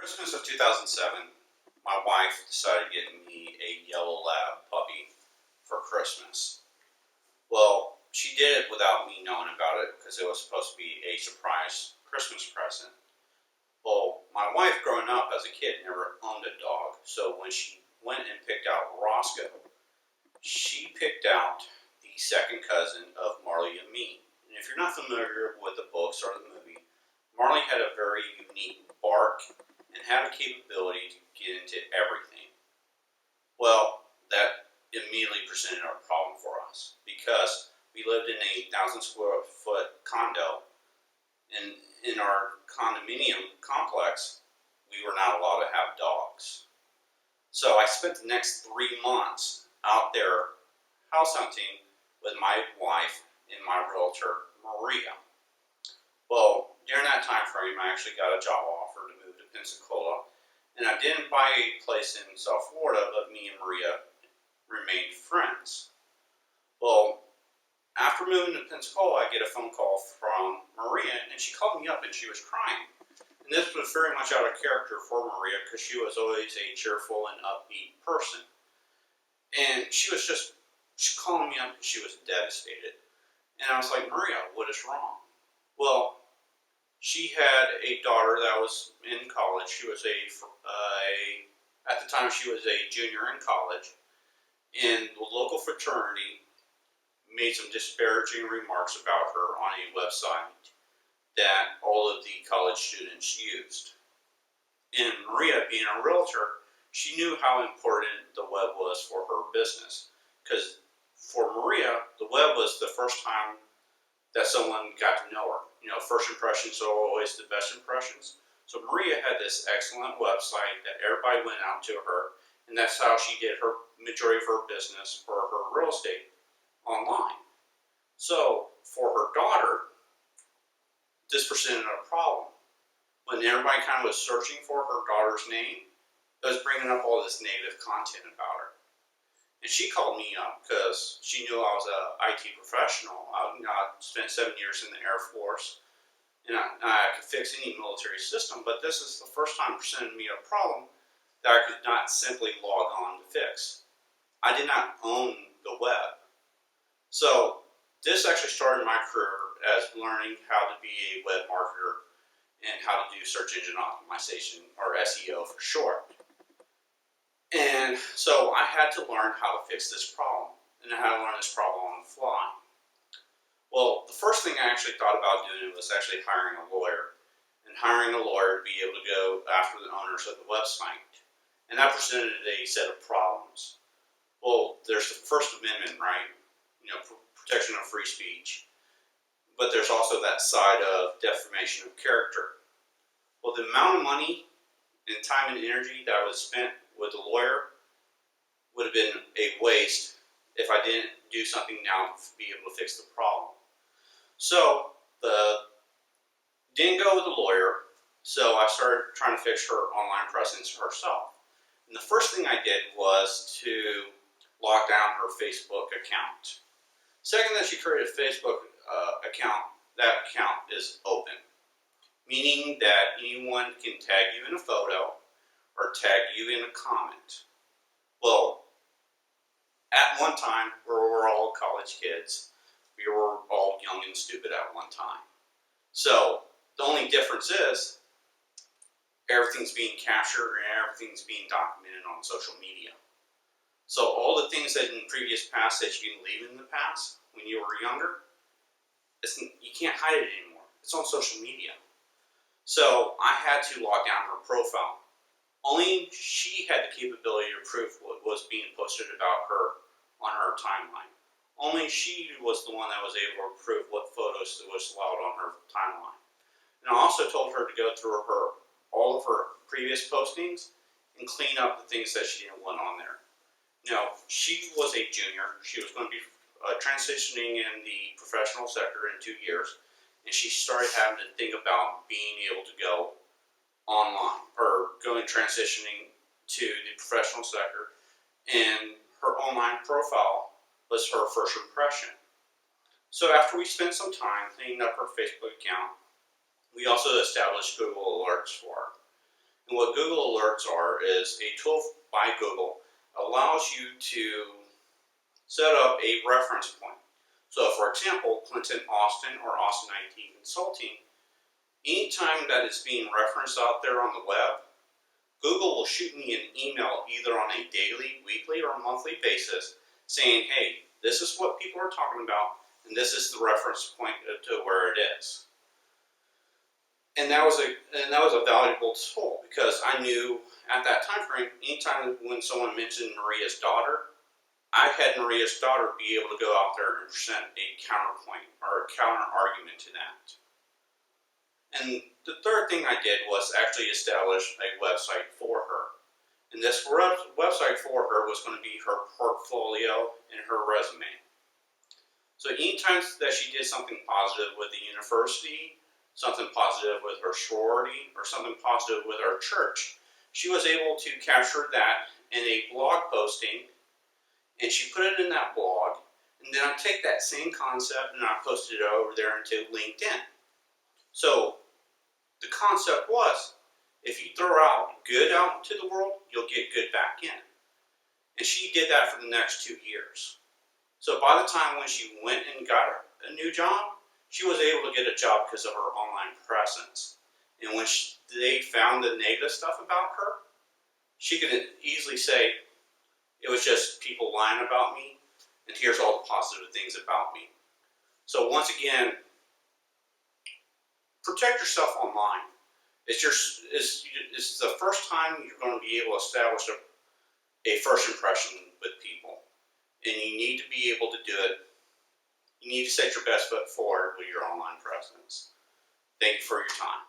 Christmas of 2007, my wife decided to get me a yellow lab puppy for Christmas. Well, she did it without me knowing about it because it was supposed to be a surprise Christmas present. Well, my wife growing up as a kid never owned a dog, so when she went and picked out Roscoe, she picked out the second cousin of Marley and me. And if you're not familiar with the books or the movie, Marley had a very unique bark and had a capability to get into everything. Well, that immediately presented a problem for us because we lived in a 1,000 square foot condo, and in our condominium complex, we were not allowed to have dogs. So I spent the next 3 months out there house hunting with my wife and my realtor, Maria. Well, during that time frame, I actually got a job offer to move to Pensacola, and I didn't buy a place in South Florida, but me and Maria remained friends. Well, after moving to Pensacola, I get a phone call from Maria, and she called me up and she was crying. And this was very much out of character for Maria because she was always a cheerful and upbeat person. And she calling me up and she was devastated. And I was like, Maria, what is wrong? Well, she had a daughter that was in college. She was at the time she was a junior in college. And the local fraternity made some disparaging remarks about her on a website that all of the college students used. And Maria, being a realtor, she knew how important the web was for her business. Because for Maria, the web was the first time that someone got to know her. You know, first impressions are always the best impressions. So Maria had this excellent website that everybody went out to her, and that's how she did her majority of her business for her real estate online. So for her daughter, this presented a problem. When everybody kind of was searching for her daughter's name, it was bringing up all this negative content about her. And she called me up because she knew I was an IT professional. I spent 7 years in the Air Force, and I could fix any military system, but this is the first time presenting me a problem that I could not simply log on to fix. I did not own the web. So this actually started my career as learning how to be a web marketer and how to do search engine optimization, or SEO for short. And so I had to learn how to fix this problem, and I had to learn this problem on the fly. Well, the first thing I actually thought about doing was actually hiring a lawyer, and hiring a lawyer to be able to go after the owners of the website. And that presented a set of problems. Well, there's the First Amendment, right? You know, protection of free speech. But there's also that side of defamation of character. Well, the amount of money and time and energy that was spent with the lawyer would have been a waste if I didn't do something now to be able to fix the problem. So, didn't go with the lawyer, so I started trying to fix her online presence herself. And the first thing I did was to lock down her Facebook account. Second, that she created a Facebook account, that account is open, meaning that anyone can tag you in a photo or tag you in a comment. Well, at one time, we were all college kids. We were all young and stupid at one time. So the only difference is everything's being captured and everything's being documented on social media. So all the things that in previous past that you can leave in the past when you were younger, you can't hide it anymore. It's on social media. So I had to lock down her profile. Only she had the capability to prove what was being posted about her on her timeline. Only she was the one that was able to prove what photos was allowed on her timeline. And I also told her to go through all of her previous postings and clean up the things that she didn't want on there. Now, she was a junior. She was going to be transitioning in the professional sector in 2 years. And she started having to think about being able to go online or transitioning to the professional sector, and her online profile was her first impression. So after we spent some time cleaning up her Facebook account, we also established Google Alerts for her. And what Google Alerts are is a tool by Google allows you to set up a reference point. So for example, Clinton Austin or Austin IT Consulting, anytime that it's being referenced out there on the web, Google will shoot me an email either on a daily, weekly, or monthly basis saying, hey, this is what people are talking about, and this is the reference point to where it is. And that was a valuable tool because I knew at that time frame, anytime when someone mentioned Maria's daughter, I had Maria's daughter be able to go out there and present a counterpoint or a counter argument to that. And the third thing I did was actually establish a website for her. And this website for her was going to be her portfolio and her resume. So anytime that she did something positive with the university, something positive with her sorority, or something positive with our church, she was able to capture that in a blog posting, and she put it in that blog, and then I take that same concept and I posted it over there into LinkedIn. So the concept was, if you throw out good out into the world, you'll get good back in. And she did that for the next 2 years. So by the time when she went and got a new job, she was able to get a job because of her online presence. And when they found the negative stuff about her, she could easily say, it was just people lying about me, and here's all the positive things about me. So once again, protect yourself online. It's the first time you're going to be able to establish a first impression with people. And you need to be able to do it. You need to set your best foot forward with your online presence. Thank you for your time.